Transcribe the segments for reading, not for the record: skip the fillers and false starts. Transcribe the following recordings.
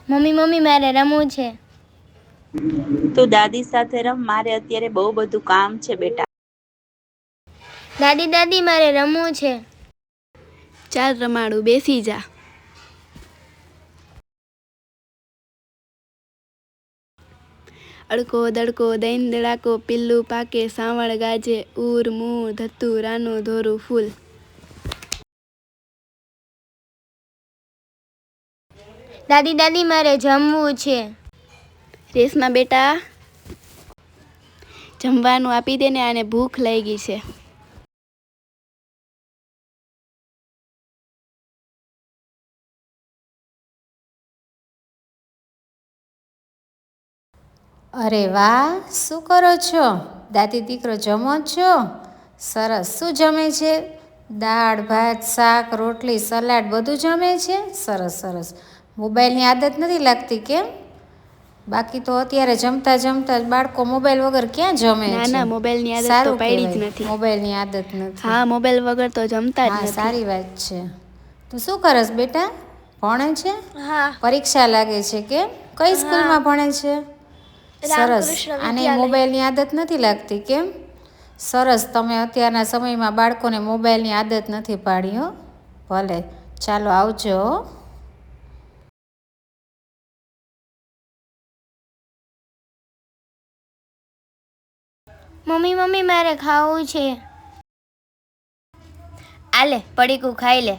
Mummy mummy મારે રમવું છે. તું દાદી સાથે રમ, મારે અત્યારે બહુ બધું કામ છે બેટા. દાદી દાદી મારે રમવું છે. ચાલ રમાડું, બેસી જા. અડકો દડકો દૈન દડાકો, પિલ્લું પાકે સાવણ ગાજે, ઉર મૂળ ધતું રાનું ધોરું ફૂલ. દાદી દાદી મારે જમવું છે. રેશમા બેટા જમવાનું આપી દે ને, આને ભૂખ લાગી છે. અરે વાહ, શું કરો છો? દાદી દીકરો જમો છો? સરસ. શું જમે છે? દાળ ભાત શાક રોટલી સલાડ બધું જમે છે? સરસ સરસ. મોબાઈલની આદત નથી લાગતી કેમ? બાકી તો અત્યારે જમતા જમતા બાળકો મોબાઈલ વગર ક્યાં જમે ના છે? ના, મોબાઈલની આદત તો સારું પાડી જ કહેવાય, નથી. મોબાઈલની આદત નથી. હા, મોબાઈલ વગર તો જમતા જ હા, નથી. સારી વાત છે. તું શું કરસ બેટા? ભણે છે? હા. પરીક્ષા લાગે છે કેમ? કઈ હા, સ્કૂલમાં ભણે છે? સરસ. રામકૃષ્ણ આને વિદ્યાલય. મોબાઈલની આદત નથી લાગતી કેમ? સરસ. તમે અત્યારના સમયમાં બાળકોને મોબાઈલની આદત નથી પાડી હો. ભલે, ચાલો આવજો. મમ્મી મમ્મી મારે ખાવું છે. આલે પડીકું ખાઈ લે.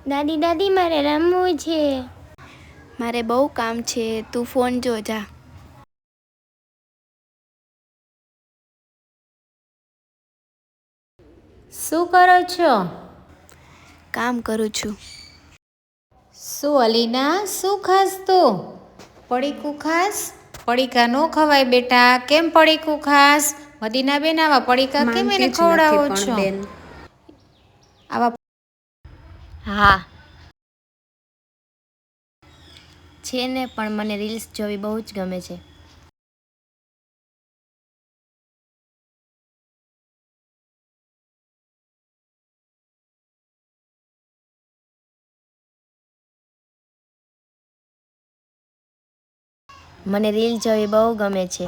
દાદી દાદી મારે રમવું છે. મારે બહુ કામ છે, તું ફોન જો જા. શું કરો છો? કામ કરું છું. શું અલીના, શું ખાસ તું? પડીકું ખાસ? પડીકા ન ખવાય બેટા. કેમ પડીકું ખાસ? મદીના બેન આવા પડીકા કેમ એને માનતી જ નથી ખવડાવો પણ છો? બેન. આવા હા છે ને, પણ મને રીલ્સ જોવી બહુ જ ગમે છે. મને રીલ જોવી બહુ ગમે છે.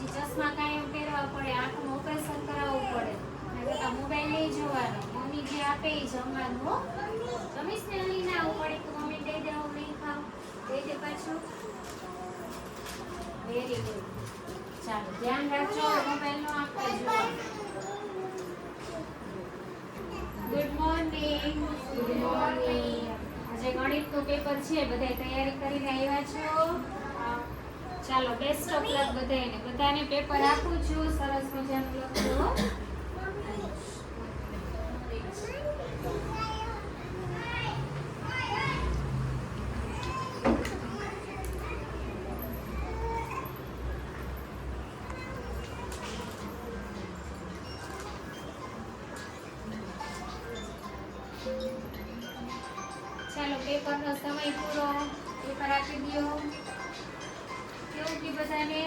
ચશ્મા કાયમ પહેરવા પડે, આંખનું ઓપરેશન કરાવવું પડે. મોબાઈલ નહીં જોવાનો, મમ્મી જે આપે એ જમવાનું. જમીશ ને અલીના, આવું પડે તો મમ્મી દઈ દે, હું નહીં ખાવ. દઈ દે પાછું. Very good. ચાલો ધ્યાન રાખજો, મોબાઈલ નો આપતા જોવાનું. Good morning. Good morning. આજે ગણિતનું પેપર છે, બધાય તૈયારી કરીને આવ્યા છો? ચાલો બેસ્ટ ઓફ લક બધાને. બધાને પેપર આપું છું, સરસ મજાનું લખજો. ચાલો પેપરનો સમય પૂરો. પેપર આપી દો. કેવું કે બધાને?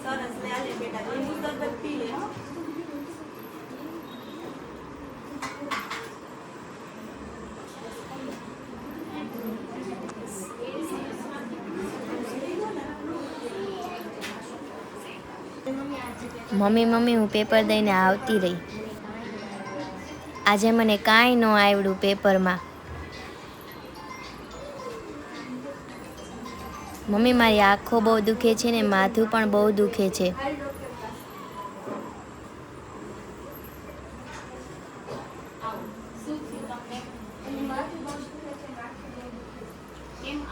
સરસ લે, આલે બેટા, લીંબુ શરબત પી લે હો. મમ્મી મમ્મી હું પેપર દઈને આવતી રહી. આજે મને કાંઈ ન આવડ્યું પેપરમાં. મમ્મી મારી આંખો બહુ દુખે છે ને માથું પણ બહુ દુખે છે.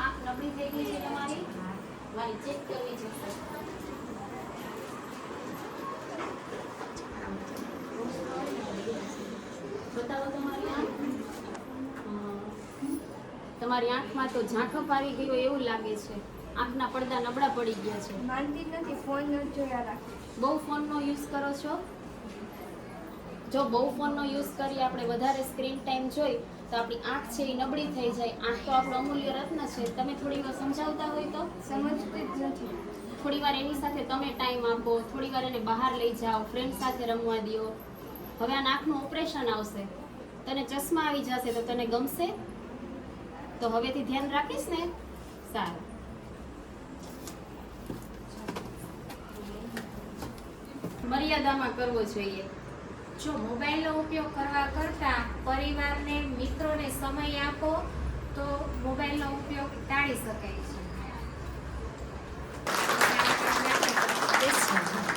આંખ નબળી થઈ ગઈ છે તમારી મારી ચેક કરવી છે બતાવો તમારી આંખ તમારી આંખમાં તો ઝાંખપ આવી ગયો એવું લાગે છે આંખના પડદા નબળા પડી ગયા છે માનતી જ નથી, ફોન ન જોયા રાખે. બહુ ફોનનો યુઝ કરો છો જો બહુ ફોનનો યુઝ કરીએ આપણે વધારે સ્ક્રીન ટાઈમ જોઈ તો આપણી આંખ છે એ નબળી થઈ જાય આંખ તો આપણો અમૂલ્ય રત્ન છે તમે થોડી વાર સમજાવતા હોય તો સમજતી જ નથી. થોડી વાર એની સાથે તમે ટાઈમ આપો થોડી વાર એને બહાર લઈ જાઓ ફ્રેન્ડ સાથે રમવા દો હવે આ નાકનું ઓપરેશન આવશે તને ચશ્મા આવી જશે તો તને ગમશે તો હવેથી ધ્યાન રાખીશ ને સારું મર્યાદામાં કરવો જોઈએ જો મોબાઈલનો ઉપયોગ કરવા કરતાં પરિવારને મિત્રોને સમય આપો તો મોબાઈલનો ઉપયોગ ટાળી શકાય છે